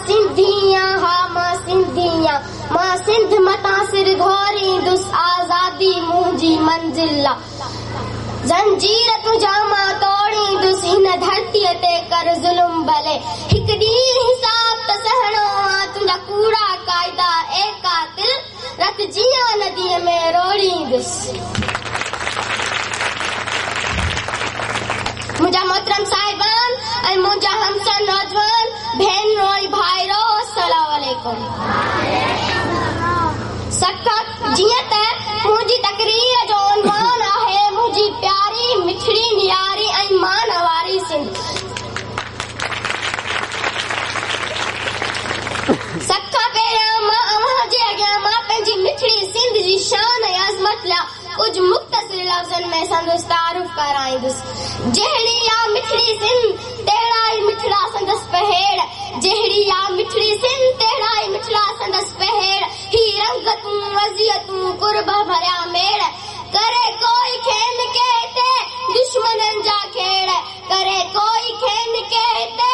सिंधिया हा मां सिंधिया मां सिंध मता सिर धोरी दुस आजादी मुंहिंजी मंजिल जंजीर तुझा मां तोड़ी दुस हिन धरतीअ ते कर ज़ुल्म भले हिकु ॾींहुं हिसाब त सहणो आ तुंहिंजा कूड़ा क़ाइदा ए कातिल रत जीअं नदीअ में रोड़ींदुस। मुंहिंजा मोहतरम साहिबान ऐं मुंहिंजा हमसन नौजवान भेनरो ऐं भाइरो अस्सलाम वालेकुम। सख़्त जीअं त मुंहिंजी तकरीर जो उनवान आहे मुंहिंजी प्यारी मिठड़ी नियारी ऐं मान वारी सिंध। सभ खां पहिरियां मां अव्हां जे अॻियां मां पंहिंजी मिठड़ी सिंध जी शान ऐं अज़मत लाइ कुझु मुख़्तसिर लफ़्ज़नि में संदसि तारीफ़ कराईंदुसि। जहिड़ी आ मिठड़ी सिंध तहिड़ा ई मिठड़ा संदसि पहेड़ जहिड़ी आ मिठड़ी सिंध तहिड़ा ई मिठड़ा संदसि पहेड़ ही रंगतूं वज़ियतूं कुर्ब भरिया मेड़ करे कोई खेन के हिते दुश्मननि जा खेड़ करे कोई खेन के हिते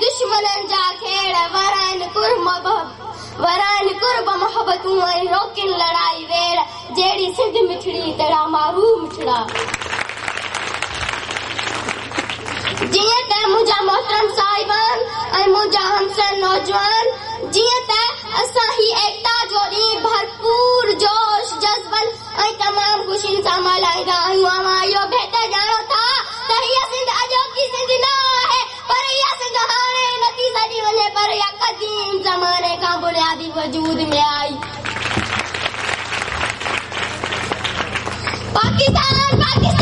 दुश्मननि जा खेड़ वराइन कुर्ब मोहबतूं ऐं रोकिन लड़ाई वेड़ जहिड़ी सिंध मिठड़ी तहिड़ा मारू मिठड़ा। जीअं त मुंहिंजा मोहतरम साहिबान ऐं मुंहिंजा हमसन नौजवान जीअं त असां ही एकता जो ॾींहुं भरपूर जोश जज़्बन ऐं तमामु ख़ुशियुनि सां मल्हाईंदा आहियूं। अव्हां इहो बहितर ॼाणो था त हीअ सिंध अॼोकी सिंध न आहे पर इहा सिंध हाणे नथी सॼी वञे पर इहा क़दीम ज़माने खां बुनियादी वजूद में आई। पाकिस्तान तॾहिं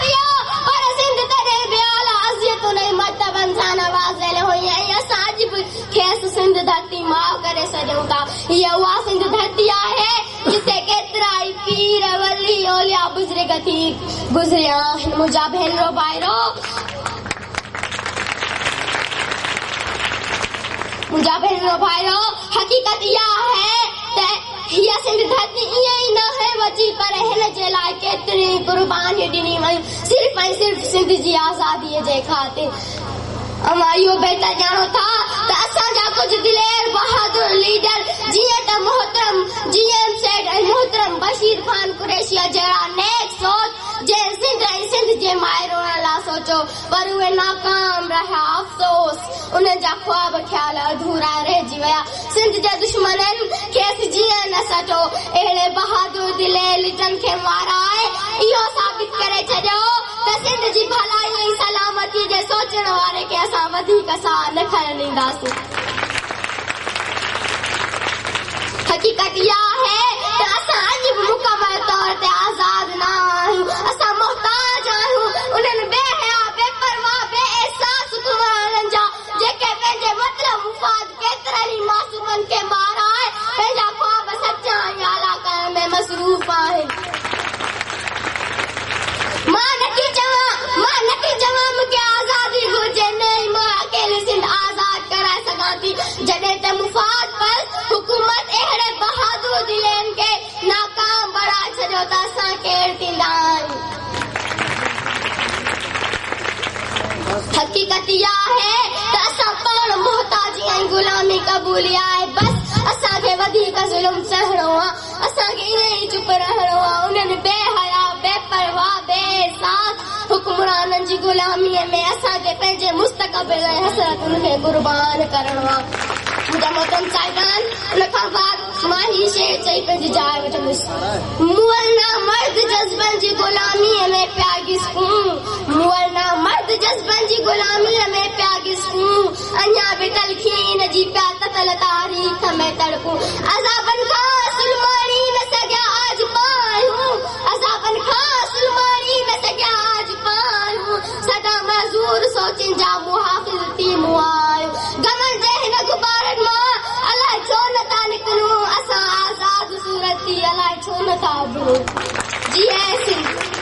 हुयो पर सिंध तॾहिं बि आला अज़ियतुनि ऐं मर्तबनि सां नवाज़ियल हुई ऐं असां अॼु बि खेसि सिंध धरती माउ करे सघूं था। हीअ उहा सिंध धरती आहे जिते केतिरा ई पीर वली औलिया बुज़ुर्ग थी गुज़रिया आहिनि। मुंहिंजा भेनरो भाइरो हक़ीक़त इहा आहे त हीअ सिंध धरती ईअं ई न आहे बची पर हिन जे लाइ केतिरी क़ुर्बानियूं ॾिनी वयूं सिर्फ़ ऐं सिर्फ़ सिंध जी आज़ादीअ जे ख़ातिर। अव्हां इहो बहितर ॼाणो था त असांजा कुझु दिलेर बहादुर लीडर जीअं त मोहतरम GM सेठ ऐं मोहतरम बशीर खान कुरैशिया जहिड़ा नेक सोच जंहिं सिंध जे माहिरनि लाइ सोचो पर उहे नाकाम रहिया। अफ़सोस उन्हनि जा ख़्वाब ख़्याल अधूरा रहिजी विया। सिंध जे दुश्मननि खेसि जीअं न सचो अहिड़े बहादुर दिलेर लीडरनि खे माराए इहो साबित करे छॾियो त सिंध जी भलाई ऐं सलामती जे सोचण वारे खे असां वधीक साह न खणण ॾींदासीं। हक़ीक़त इहा आहे त असां अॼु बि मुकमल तौर ते आज़ाद न आहियूं। असां मुहताज आहियूं उन्हनि बेहया बेपरवाह बेअहसास हुक्मराननि जा जेके पंहिंजे मतिलब मुफ़ाद केतिरनि ई मासूमनि खे माराए पंहिंजा ख़्वाब सचा ऐं आला करण में मसरूफ़ आहिनि। मां नथी चवां मूंखे आज़ादी घुर्जे न मां अकेली सिंध आज़ाद कराए सघां थी जॾहिं त मुफ़ाद पर हुकूमत अहिड़े बहादुर दिलनि खे नाकाम बणाए छॾियो त असां केरु थींदा आहियूं। हक़ीक़त इहा आहे त असां पाण मुहताजी ऐं ग़ुलामी क़बूली आहे। बसि असांखे वधीक ज़ुल्म सहणो आहे असांखे ईअं ई चुप रहणो आहे। उन्हनि बेहया बेपरवाह बेअहसास हुक्मराननि जी ग़ुलामीअ में असांखे पंहिंजे मुस्तक़बिल ऐं हसरतुनि खे क़ुर्बान करणो आहे। मुंहिंजा मोहतरम साहिबान उन खां बाद मां ही शेर चई पंहिंजी जाइ वठंदुसि। मुअल्ला मर्द जज़्बनि जी ग़ुलामीअ में पिया घिसकूं मुअल्ला मर्द जज़्बनि जी ग़ुलामीअ में पिया घिसकूं अञा बि तलखीन जी पिया ततल तारीख़ में तड़पूं अज़ाबनि खां सुलमानी न सघिया आज पायूं अज़ाबनि खां सुलमानी न सघिया आज पायूं सदा मज़ूर सोचिन जा मुहाफ़िज़ थी मुआयूं गमन जे हिन गुबारनि मां अलाए छो नथा निकिरूं असां आज़ाद सूरत थी अलाए छो नथा उभरूं। जी ऐं सिंध।